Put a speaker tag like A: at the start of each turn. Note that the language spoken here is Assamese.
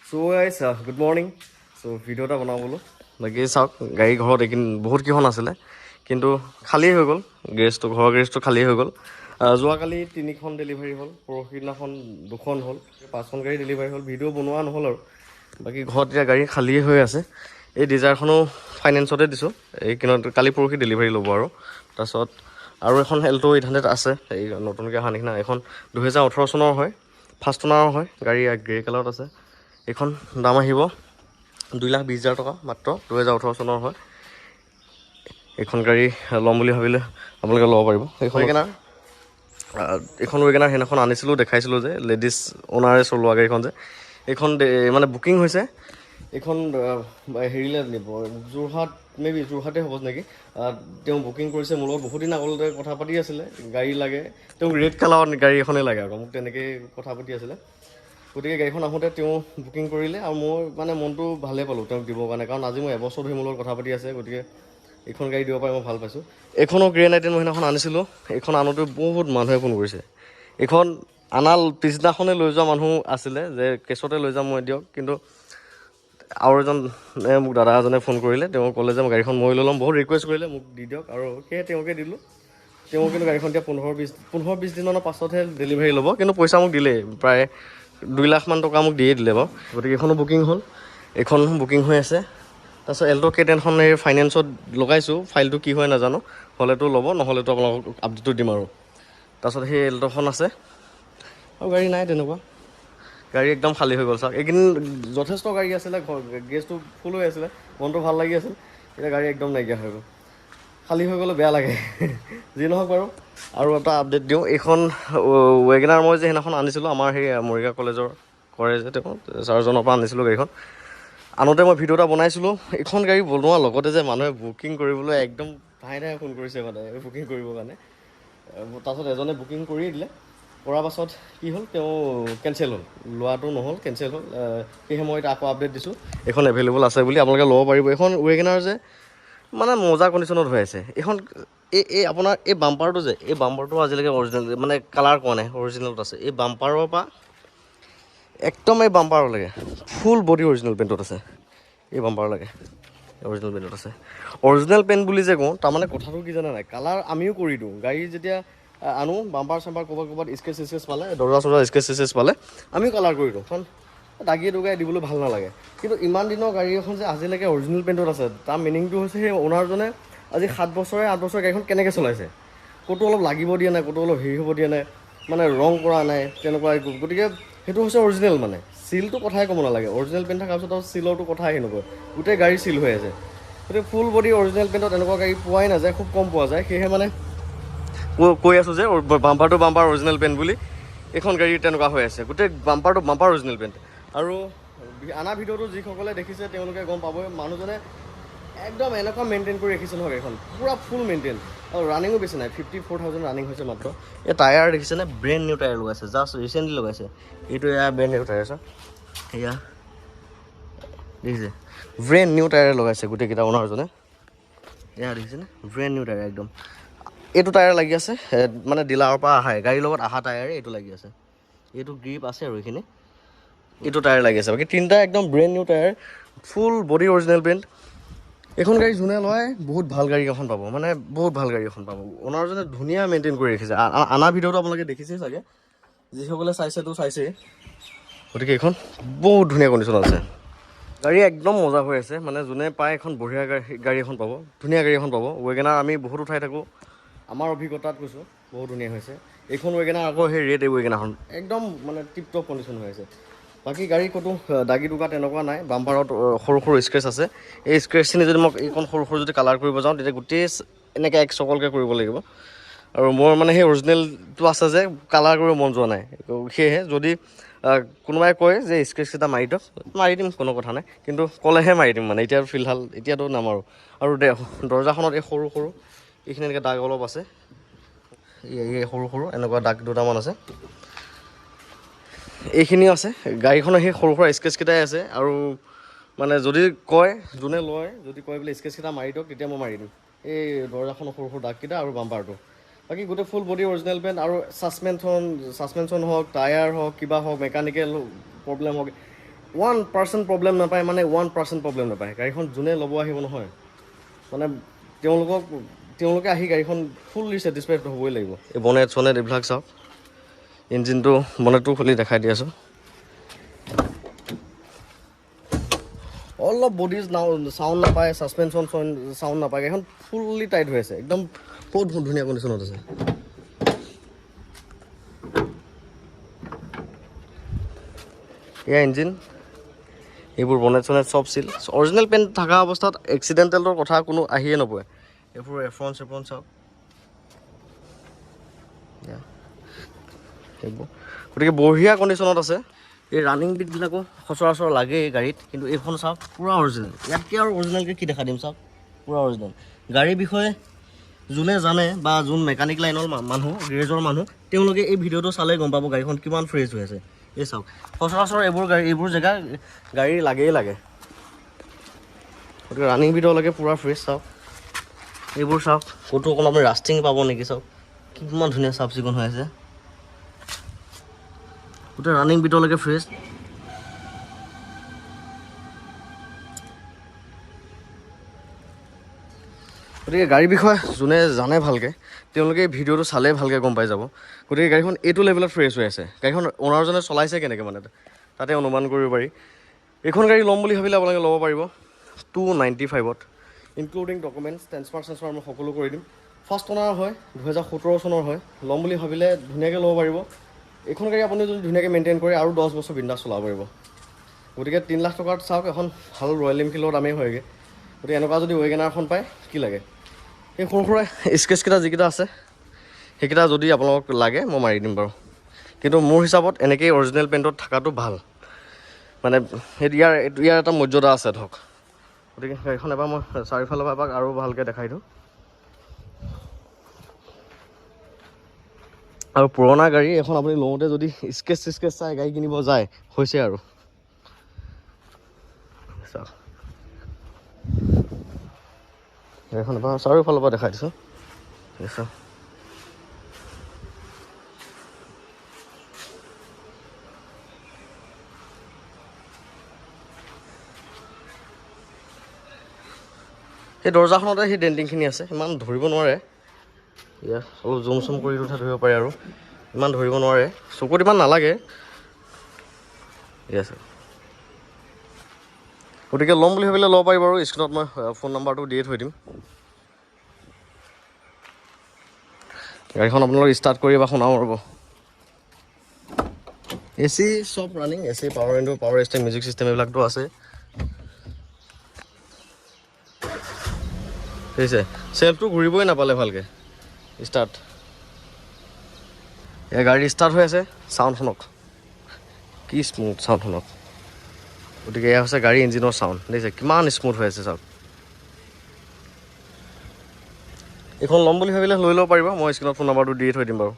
A: So guys, good morning. So video এটা বনাওঁ বোলো বাকী চাওক গাড়ী ঘৰত এইখিনি বহুত কেইখন আছিলে কিন্তু খালী হৈ গ'ল ঘৰৰ গেৰেজটো খালী হৈ গ'ল যোৱাকালি 3খন ডেলিভাৰী হ'ল পৰহিদিনাখন 2খন হ'ল 5খন গাড়ী ডেলিভাৰী হ'ল ভিডিঅ' বনোৱা নহ'ল আৰু বাকী ঘৰত এতিয়া গাড়ী খালী হৈ আছে এই ডিজায়াৰখনো ফাইনেন্সতে দিছোঁ এই কালি পৰহি ডেলিভাৰী ল'ব আৰু তাৰপিছত আৰু এখন এল্টো 800 আছে এই নতুনকৈ অহা নিচিনা এখন 2018 চনৰ হয় ফাৰ্ষ্ট অনাৰৰ হয় গাড়ী গ্ৰে কালাৰত আছে এইখন দাম আহিব 2,20,000 টকা মাত্ৰ 2018 চনৰ হয় এইখন গাড়ী ল'ম বুলি ভাবিলে আপোনালোকে ল'ব পাৰিব এইখন ৱেগনাৰ সেইদিনাখন আনিছিলোঁ দেখাইছিলোঁ যে লেডিজ অ'নাৰে চলোৱা গাড়ীখন যে এইখন মানে বুকিং হৈছে এইখন হেৰিলৈ নিব যোৰহাটে হ'ব নেকি তেওঁ বুকিং কৰিছে মোৰ লগত বহুত দিন আগতে কথা পাতি আছিলে গাড়ী লাগে তেওঁক ৰেড কালাৰত গাড়ী এখনেই লাগে আৰু মোক তেনেকৈ কথা পাতি আছিলে গতিকে গাড়ীখন আহোঁতে তেওঁ বুকিং কৰিলে আৰু মই মানে মনটো ভালেই পালোঁ তেওঁক দিবৰ কাৰণে কাৰণ আজি মই এবছৰ ধৰি মোৰ লগত কথা পাতি আছে গতিকে এইখন গাড়ী দিব পাৰি মই ভাল পাইছোঁ এইখনো গ্ৰে নাইটেন মই সেইদিনাখন আনিছিলোঁ এইখন আনোতে বহুত মানুহে ফোন কৰিছে এইখন আনাল পিছদিনাখনে লৈ যোৱা মানুহ আছিলে যে কেছতে লৈ যাম মই দিয়ক কিন্তু আৰু এজন মোক দাদা এজনে ফোন কৰিলে তেওঁ ক'লে যে মই গাড়ীখন মই লৈ ল'ম বহুত ৰিকুৱেষ্ট কৰিলে মোক দি দিয়ক আৰু সেয়ে তেওঁকে দিলোঁ তেওঁ কিন্তু গাড়ীখন এতিয়া 15-20 দিনমানৰ পাছতহে ডেলিভাৰী ল'ব কিন্তু পইচা মোক দিলেই প্ৰায় 2 লাখ মান টকা মোক দিয়ে দিলে বাৰু গতিকে এইখনো বুকিং হ'ল এইখন বুকিং হৈ আছে তাৰপিছত এল্টো K10খন এই ফাইনেন্সত লগাইছোঁ ফাইলটো কি হয় নাজানো হ'লেতো ল'ব নহ'লেতো আপোনালোকক আপডেটটো দিম আৰু তাৰপিছত সেই এল্টোখন আছে আৰু গাড়ী নাই তেনেকুৱা গাড়ী একদম খালী হৈ গ'ল চাওক এইকেইদিন যথেষ্ট গাড়ী আছিলে গেছটো ফুল হৈ আছিলে মনটো ভাল লাগি আছিল এতিয়া গাড়ী একদম নাইকিয়া হৈ গ'ল খালী হৈ গ'লে বেয়া লাগে যি নহওক বাৰু আৰু এটা আপডেট দিওঁ এইখন ৱেগনাৰ মই যে সেইদিনাখন আনিছিলোঁ আমাৰ সেই মৰিগাঁও কলেজৰ কৰে যে তেওঁ ছাৰজনৰ পৰা আনিছিলোঁ গাড়ীখন আনোতে মই ভিডিঅ' এটা বনাইছিলোঁ এইখন গাড়ী বনোৱাৰ লগতে যে মানুহে বুকিং কৰিবলৈ একদম ঠায়ে ফোন কৰিছে মানে বুকিং কৰিবৰ কাৰণে তাৰপাছত এজনে বুকিং কৰি দিলে কৰাৰ পাছত কি হ'ল তেওঁ কেঞ্চেল হ'ল লোৱাটো নহ'ল কেঞ্চেল হ'ল সেয়েহে মই এতিয়া আকৌ আপডেট দিছোঁ এইখন এভেইলেবল আছে বুলি আপোনালোকে ল'ব পাৰিব এইখন ৱেগনাৰ যে মানে মজা কণ্ডিশ্যনত হৈ আছে এইখন এই আপোনাৰ এই বাম্পাৰটো যে এই বাম্পাৰটো আজিলৈকে অৰিজিনেল মানে কালাৰ কৰা নাই অৰিজিনেলত আছে এই বাম্পাৰৰ পৰা একদম এই বাম্পাৰলৈকে ফুল বডি অৰিজিনেল পেইণ্টত আছে এই বাম্পাৰলৈকে অৰিজিনেল পেইণ্টত আছে অৰিজিনেল পেইণ্ট বুলি যে কওঁ তাৰমানে কথাটো কি জানা নাই কালাৰ আমিও কৰি দিওঁ গাড়ী যেতিয়া আনো বাম্পাৰ চাম্পাৰ ক'ৰবাত স্কেচ পালে দৰ্জা চৰ্জা স্কেচ পালে আমিও কালাৰ কৰি দিওঁ কাৰণ দাগিয়ে দুগাই দিবলৈ ভাল নালাগে কিন্তু ইমান দিনৰ গাড়ী এখন যে আজিলৈকে অৰিজিনেল পেইণ্টত আছে তাৰ মিনিংটো হৈছে সেই অ'নাৰজনে আজি 7 বছৰে 8 বছৰ গাড়ীখন কেনেকৈ চলাইছে ক'তো অলপ লাগিব দিয়া নাই ক'তো অলপ হেৰি হ'ব দিয়া নাই মানে ৰং কৰা নাই তেনেকুৱা গতিকে সেইটো হৈছে অৰিজিনেল মানে চিলটো কথাই ক'ব নালাগে অৰিজিনেল পেইণ্ট থকাৰ পিছত আৰু চিলৰটো কথা আহি নকয় গোটেই গাড়ী চিল হৈ আছে গতিকে ফুল বডি অৰিজিনেল পেইণ্টত এনেকুৱা গাড়ী পোৱাই নাযায় খুব কম পোৱা যায় সেয়েহে মানে কৈ আছোঁ যে বাম্পাৰটো বাম্পাৰ অৰিজিনেল পেইণ্ট বুলি এইখন গাড়ী তেনেকুৱা হৈ আছে গোটেই বাম্পাৰটো বাম্পাৰ অৰিজিনেল পেইণ্ট আৰু আনা ভিডিঅ'টো যিসকলে দেখিছে তেওঁলোকে গম পাবই মানুহজনে একদম এনেকুৱা মেইনটেইন কৰি ৰাখিছে নহয় গাড়ীখন পূৰা ফুল মেইনটেইন আৰু ৰানিঙো বেছি নাই 54,000 ৰানিং হৈছে মাত্ৰ এই টায়াৰ দেখিছেনে ব্ৰেণ্ড নিউ টায়াৰ লগাইছে জাষ্ট ৰিচেণ্টলি লগাইছে এইটো এয়া ব্ৰেণ্ড নিউ টায়াৰ আছে এয়া দেখিছে ব্ৰেণ্ড নিউ টায়াৰ লগাইছে গোটেইকেইটা অ'নাৰজনে এয়া দেখিছেনে ব্ৰেণ্ড নিউ টায়াৰ একদম এইটো টায়াৰ লাগি আছে মানে ডিলাৰৰ পৰা আহে গাড়ীৰ লগত অহা টায়াৰে এইটো লাগি আছে এইটো গ্ৰিপ আছে আৰু এইখিনি এইটো টায়াৰ লাগি আছে বাকী 3টা একদম brand new tyre full body original paint এইখন গাড়ী যোনে লয় বহুত ভাল গাড়ী এখন পাব মানে বহুত ভাল গাড়ী এখন পাব অ'নাৰজনে ধুনীয়া মেইনটেইন কৰি ৰাখিছে আনা ভিডিঅ'টো আপোনালোকে দেখিছেই চাগে যিসকলে চাইছেতো চাইছেই গতিকে এইখন বহুত ধুনীয়া কণ্ডিশ্যন আছে গাড়ী একদম মজা হৈ আছে মানে যোনে পায় এখন বঢ়িয়া গাড়ী এখন পাব ধুনীয়া গাড়ী এখন পাব ৱেগনাৰ আমি বহুত উঠাই থাকোঁ আমাৰ অভিজ্ঞতাত কৈছোঁ বহুত ধুনীয়া হৈছে এইখন ৱেগনাৰ আকৌ সেই ৰেড ৱেগনাৰখন একদম মানে টিপ টপ কণ্ডিশ্যন হৈ আছে বাকী গাড়ী ক'তো দাগি দুগা তেনেকুৱা নাই বাম্পাৰত সৰু সৰু স্ক্ৰেচ আছে এই স্ক্ৰেচখিনি যদি মই এইখন সৰু সৰু যদি কালাৰ কৰিব যাওঁ তেতিয়া গোটেই এনেকৈ এক চকলকৈ কৰিব লাগিব আৰু মোৰ মানে সেই অৰিজিনেলটো আছে যে কালাৰ কৰিব মন যোৱা নাই সেয়েহে যদি কোনোবাই কয় যে স্ক্ৰেচকেইটা মাৰি দিয়ক মাৰি দিম কোনো কথা নাই কিন্তু ক'লেহে মাৰি দিম মানে এতিয়া ফিলহাল এতিয়াতো নামাৰোঁ আৰু দৰ্জাখনত এই সৰু সৰু এইখিনি এনেকৈ দাগ অলপ আছে এই সৰু সৰু এনেকুৱা দাগ দুটামান আছে এইখিনিও আছে গাড়ীখনৰ সেই সৰু সুৰা স্কেচকেইটাই আছে আৰু মানে যদি কয় যোনে লয় যদি কয় বোলে স্কেচকেইটা মাৰি দিয়ক তেতিয়া মই মাৰি দিম এই দৰ্জাখনৰ সৰু সৰু দাগকেইটা আৰু বাম্পাৰটো বাকী গোটেই ফুল বডি অৰিজিনেল পেইণ্ট আৰু ছাছপেনশ্যন হওক টায়াৰ হওক কিবা হওক মেকানিকেল প্ৰব্লেম হওক 1% প্ৰব্লেম নাপায়, মানে 1% প্ৰব্লেম নাপায়। গাড়ীখন যোনে ল'ব আহিব নহয়, মানে তেওঁলোকে আহি গাড়ীখন ফুল্লি ছেটিছফাইড হ'বই লাগিব। এই বনেট চনেট এইবিলাক চাওক, ইঞ্জিনটো বনেটটো খুলি দেখাই দি আছোঁ। অলপ বডি চাউণ্ড নাপায়, ছাছপেনশ্যন চাউণ্ড নাপায়। গাড়ীখন ফুল্লি টাইট হৈ আছে, একদম বহুত ধুনীয়া কণ্ডিশ্যনত আছে। এয়া ইঞ্জিন, এইবোৰ বনেট চনেট চব চিল। অৰিজিনেল পেইণ্ট থকা অৱস্থাত এক্সিডেণ্টেলৰ কথা কোনো আহিয়ে নপৰে। এইবোৰ এফ্ৰন চেফ্ৰন চাওক, সেইবোৰ গতিকে বঢ়িয়া কণ্ডিশ্যনত আছে। এই ৰানিং বিটবিলাকো সচৰাচৰ লাগে এই গাড়ীত, কিন্তু এইখন চাওক পূৰা অৰিজিনেল। ইয়াতকৈ আৰু অৰিজিনেলকৈ কি দেখা দিম চাওক, পূৰা অৰিজিনেল। গাড়ীৰ বিষয়ে যোনে জানে বা যোন মেকানিক লাইনৰ মানুহ, গেৰেজৰ মানুহ, তেওঁলোকে এই ভিডিঅ'টো চালে গম পাব গাড়ীখন কিমান ফ্ৰেছ হৈ আছে। এই চাওক, সচৰাচৰ এইবোৰ জেগা গাড়ী লাগেই লাগে। গতিকে ৰানিং বিটলৈকে পূৰা ফ্ৰেছ চাওক। এইবোৰ চাওক, ক'তো অকণ আপুনি ৰাষ্টিং পাব নেকি চাওক, কিমান ধুনীয়া চাফ চিকুণ হৈ আছে। গোটেই ৰানিং বিটলৈকে ফ্ৰেছ। গতিকে গাড়ীৰ বিষয়ে যোনে জানে ভালকৈ, তেওঁলোকে এই ভিডিঅ'টো চালেই ভালকৈ গম পাই যাব। গতিকে গাড়ীখন এইটো লেভেলত ফ্ৰেছ হৈ আছে। গাড়ীখন অ'নাৰজনে চলাইছে কেনেকৈ, মানে তাতে অনুমান কৰিব পাৰি। এইখন গাড়ী ল'ম বুলি ভাবিলে আপোনালোকে ল'ব পাৰিব 295ত, ইনক্লুডিং ডকুমেণ্টছ, ট্ৰেন্সফাৰ মই সকলো কৰি দিম। ফাৰ্ষ্ট অ'নাৰ হয়, 2017 চনৰ হয়। ল'ম বুলি ভাবিলে ধুনীয়াকৈ ল'ব পাৰিব। এইখন গাড়ী আপুনি যদি ধুনীয়াকৈ মেইনটেইন কৰে আৰু 10 বছৰ বিন্দাছ চলাব পাৰিব। গতিকে 3 লাখ টকাত চাওক, এখন ভাল ৰয়েল এনফিল্ডৰ দামেই হয়গৈ। গতিকে এনেকুৱা যদি ৱেগেনাৰখন পায়, কি লাগে। এই সৰু সুৰা স্কেচকেইটা যিকেইটা আছে, সেইকেইটা যদি আপোনালোকক লাগে মই মাৰি দিম বাৰু। কিন্তু মোৰ হিচাপত এনেকেই অৰিজিনেল পেইণ্টত থকাটো ভাল, মানে ইয়াৰ এটা মৰ্যাদা আছে ধৰক। গতিকে গাড়ীখন এবাৰ মই চাৰিওফালৰ পৰা এবাৰ আৰু ভালকৈ দেখাই দিওঁ। আৰু পুৰণা গাড়ী এখন আপুনি লওঁতে যদি স্কেচ চাই গাড়ী কিনিব যায়, হৈছে আৰু চাওক। গাড়ীখন এবাৰ চাৰিওফালৰ পৰা দেখাই দিছোঁ। চাওক, সেই দৰ্জাখনতে সেই ডেণ্টিংখিনি আছে, ইমান ধৰিব নোৱাৰে। ইয়াত অলপ জুম চুম কৰি উঠা ধৰিব পাৰে, আৰু ইমান ধৰিব নোৱাৰে, চকুত ইমান নালাগে। আছে। গতিকে ল'ম বুলি ভাবিলে ল'ব পাৰিব, আৰু স্ক্ৰীণত মই ফোন নাম্বাৰটো দিয়ে থৈ দিম। গাড়ীখন আপোনালোক ষ্টাৰ্ট কৰি এবাৰ শুনাও ৰ'ব। AC চব running, AC, power window, power steering, music system এইবিলাকতো আছে। বুজিছে, চেল্ফটো ঘূৰিবই নাপালে ভালকৈ। ষ্টাৰ্ট, এই গাড়ী ষ্টাৰ্ট হৈ আছে। চাউণ্ড শুনক, কি স্মুথ চাউণ্ড শুনক। গতিকে এয়া হৈছে গাড়ী ইঞ্জিনৰ চাউণ্ড, দেখিছে কিমান স্মুথ হৈ আছে চাওক। এইখন ল'ম বুলি ভাবিলে লৈ ল'ব পাৰিব, মই স্ক্ৰীণত ফোন নাম্বাৰটো দি থৈ দিম বাৰু।